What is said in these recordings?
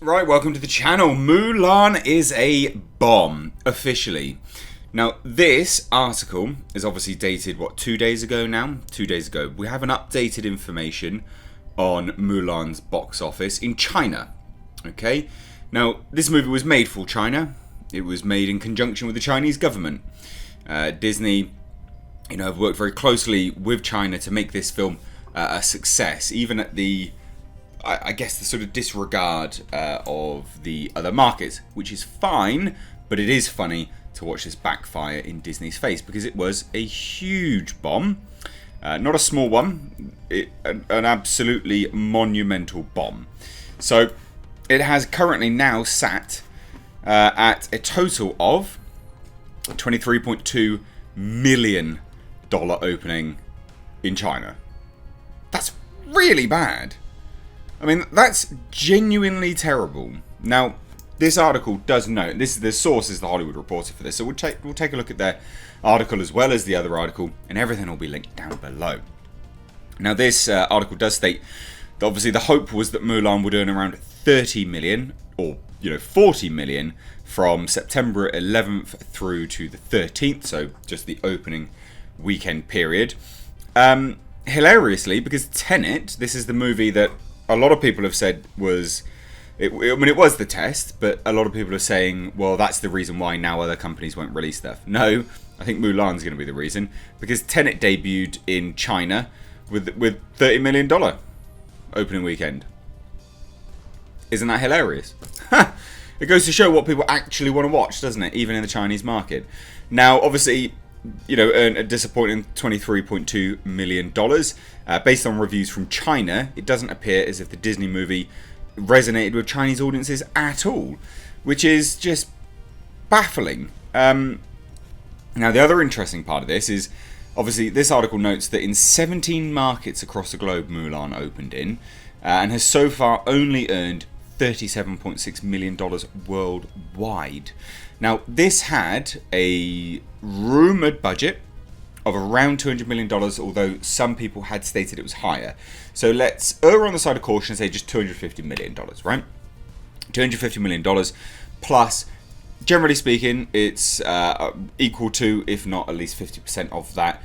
Right, welcome to the channel. Mulan is a bomb, officially. Now, this article is obviously dated, 2 days ago now? 2 days ago. We have an updated information on Mulan's box office in China. Okay? Now, this movie was made for China. It was made in conjunction with the Chinese government. Disney, have worked very closely with China to make this film a success, even at the the sort of disregard of the other markets, which is fine, but it is funny to watch this backfire in Disney's face because it was a huge bomb. Not a small one, an absolutely monumental bomb. So it has currently now sat at a total of $23.2 million opening in China. That's really bad. I mean, that's genuinely terrible. Now, this article does note, the source is the Hollywood Reporter for this, so we'll take a look at their article as well as the other article, and everything will be linked down below. Now, this article does state that obviously the hope was that Mulan would earn around 30 million, or 40 million, from September 11th through to the 13th, so just the opening weekend period. Hilariously, because Tenet, this is the movie that a lot of people have said was, it was the test, but a lot of people are saying, well, that's the reason why now other companies won't release stuff. No, I think Mulan's going to be the reason, because Tenet debuted in China with $30 million opening weekend. Isn't that hilarious? It goes to show what people actually want to watch, doesn't it? Even in the Chinese market. Now, obviously, earned a disappointing $23.2 million. Based on reviews from China, it doesn't appear as if the Disney movie resonated with Chinese audiences at all, which is just baffling. Now, the other interesting part of this is, obviously, this article notes that in 17 markets across the globe Mulan opened in, and has so far only earned $37.6 million worldwide. Now, this had a rumoured budget of around $200 million, although some people had stated it was higher. So let's err on the side of caution and say just $250 million, right? $250 million plus, generally speaking, it's equal to, if not at least 50% of that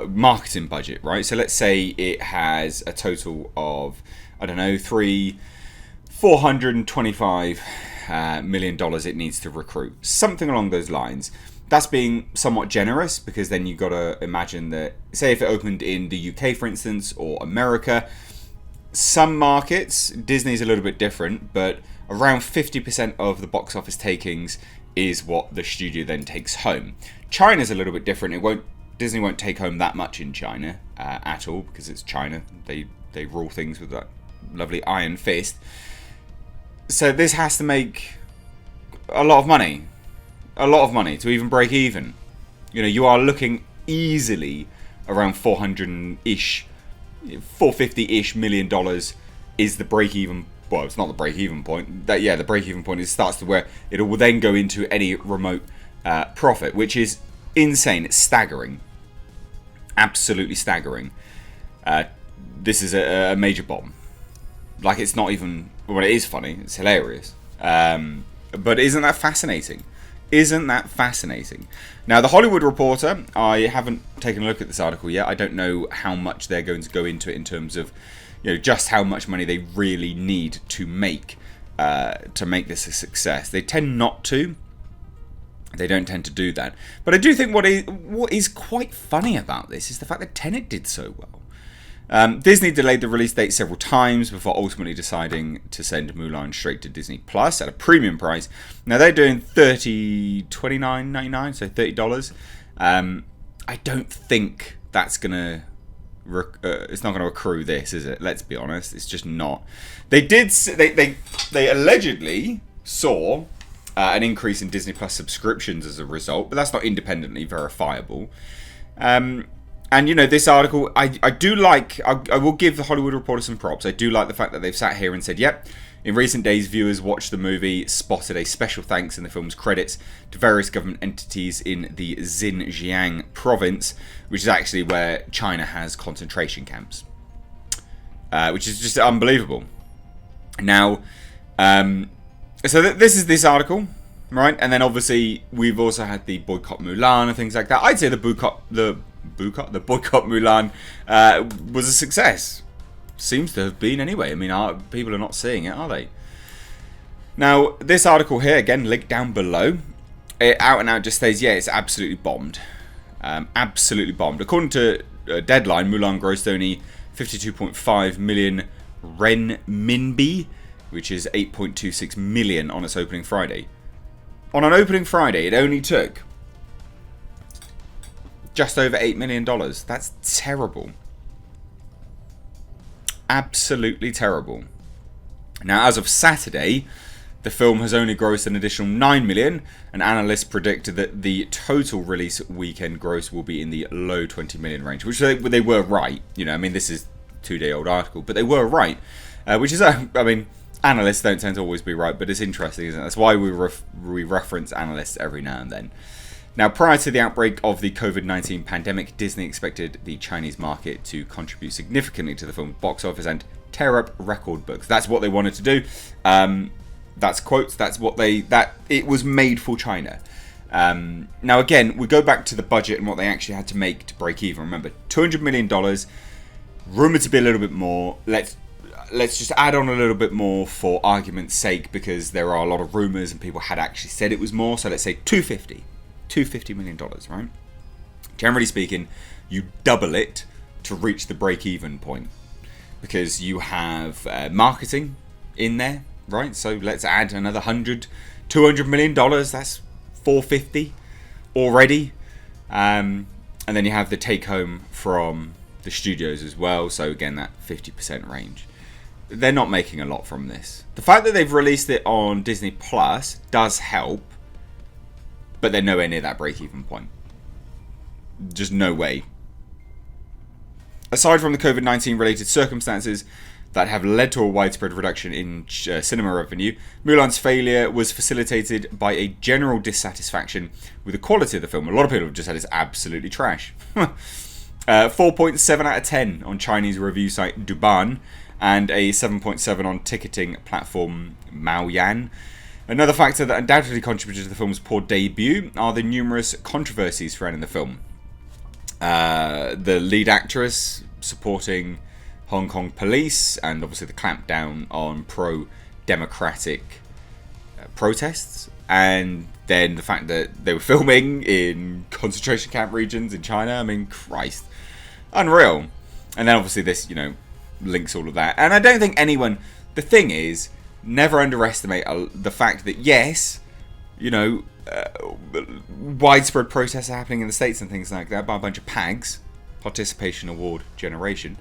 marketing budget, right? So let's say it has a total of, $425 million it needs to recruit. Something along those lines. That's being somewhat generous, because then you've got to imagine that, say if it opened in the UK, for instance, or America, some markets, Disney's a little bit different, but around 50% of the box office takings is what the studio then takes home. China's a little bit different. Disney won't take home that much in China at all, because it's China. They rule things with that lovely iron fist. So this has to make a lot of money. A lot of money to even break even. You are looking easily around $450-ish million is the break even. Well, it's not the break even point. The break even point starts to where it will then go into any remote profit, which is insane. It's staggering. Absolutely staggering. This is a major bomb. Like, it's not even, well, it is funny. It's hilarious. But isn't that fascinating? Isn't that fascinating? Now, the Hollywood Reporter, I haven't taken a look at this article yet. I don't know how much they're going to go into it in terms of, just how much money they really need to make this a success. They tend not to. They don't tend to do that. But I do think what is quite funny about this is the fact that Tenet did so well. Disney delayed the release date several times before ultimately deciding to send Mulan straight to Disney Plus at a premium price. Now they're doing $29.99, so $30. I don't think that's gonna. It's not going to accrue this, is it? Let's be honest. It's just not. They allegedly saw an increase in Disney Plus subscriptions as a result, but that's not independently verifiable. And, you know, this article, I do like, I will give the Hollywood Reporter some props. I do like the fact that they've sat here and said, yep, in recent days, viewers watched the movie spotted a special thanks in the film's credits to various government entities in the Xinjiang province, which is actually where China has concentration camps, which is just unbelievable. Now, this is this article, right? And then obviously we've also had the boycott Mulan and things like that. I'd say the boycott Mulan was a success. Seems to have been anyway. I mean, people are not seeing it, are they? Now, this article here, again, linked down below, it out and out just says, yeah, it's absolutely bombed. Absolutely bombed. According to Deadline, Mulan grossed only 52.5 million renminbi, which is 8.26 million on its opening Friday. On an opening Friday, it only took just over $8 million. That's terrible. Absolutely terrible. Now, as of Saturday, the film has only grossed an additional 9 million, and analysts predicted that the total release weekend gross will be in the low 20 million range, which they were right. You know, I mean, this is a 2-day-old article, but they were right. Which is, I mean, analysts don't tend to always be right, but it's interesting, isn't it? That's why we reference analysts every now and then. Now, prior to the outbreak of the COVID-19 pandemic, Disney expected the Chinese market to contribute significantly to the film's box office and tear up record books. That's what they wanted to do. That's quotes. That's what it was made for China. Now, again, we go back to the budget and what they actually had to make to break even. Remember, $200 million, rumored to be a little bit more. Let's just add on a little bit more for argument's sake, because there are a lot of rumors and people had actually said it was more. So let's say $250 million, right? Generally speaking, you double it to reach the break-even point, because you have marketing in there, right? So let's add another $200 million. That's $450 already, and then you have the take-home from the studios as well. So again, that 50% range. They're not making a lot from this. The fact that they've released it on Disney Plus does help, but they're nowhere near that break-even point. Just no way. Aside from the COVID-19 related circumstances that have led to a widespread reduction in cinema revenue, Mulan's failure was facilitated by a general dissatisfaction with the quality of the film. A lot of people have just said it's absolutely trash. 4.7 out of 10 on Chinese review site Douban, and a 7.7 on ticketing platform Maoyan. Another factor that undoubtedly contributed to the film's poor debut are the numerous controversies surrounding the film. The lead actress supporting Hong Kong police, and obviously the clampdown on pro-democratic protests, and then the fact that they were filming in concentration camp regions in China. I mean, Christ. Unreal. And then obviously this, links all of that. And I don't think anyone... The thing is, never underestimate the fact that, yes, widespread protests are happening in the States and things like that by a bunch of PAGs, Participation Award Generation.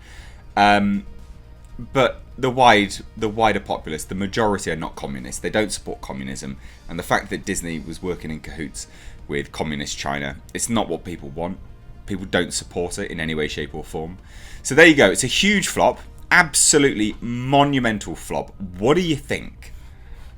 But the wider populace, the majority are not communists. They don't support communism. And the fact that Disney was working in cahoots with communist China, it's not what people want. People don't support it in any way, shape or form. So there you go. It's a huge flop. Absolutely monumental flop. What do you think?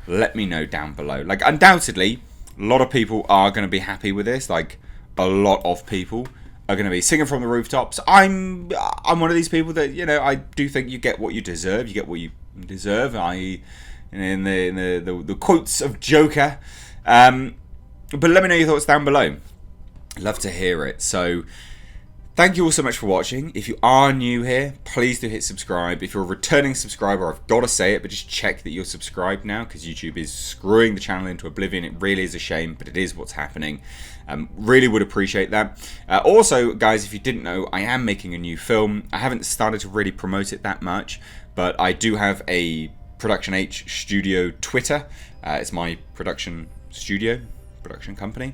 Let me know down below. Like, undoubtedly, a lot of people are going to be happy with this. Like, a lot of people are going to be singing from the rooftops. I'm one of these people that, I do think you get what you deserve. You get what you deserve. In the quotes of Joker. But let me know your thoughts down below. I'd love to hear it. So, thank you all so much for watching. If you are new here, please do hit subscribe. If you're a returning subscriber, I've got to say it, but just check that you're subscribed now, because YouTube is screwing the channel into oblivion. It really is a shame, but it is what's happening. Really would appreciate that. Also, guys, if you didn't know, I am making a new film. I haven't started to really promote it that much, but I do have a Production H Studio Twitter. It's my production company,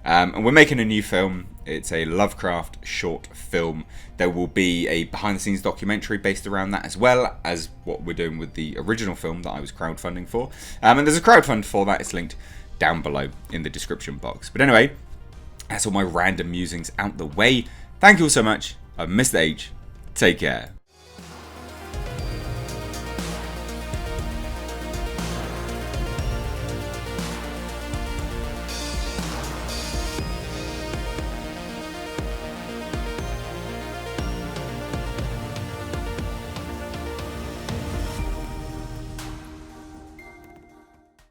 and we're making a new film. It's a Lovecraft short film. There will be a behind the scenes documentary based around that, as well as what we're doing with the original film that I was crowdfunding for, and there's a crowdfund for that. It's linked down below in the description box. But anyway, that's all my random musings out the way. Thank you all so much, I'm Mr. H. Take care.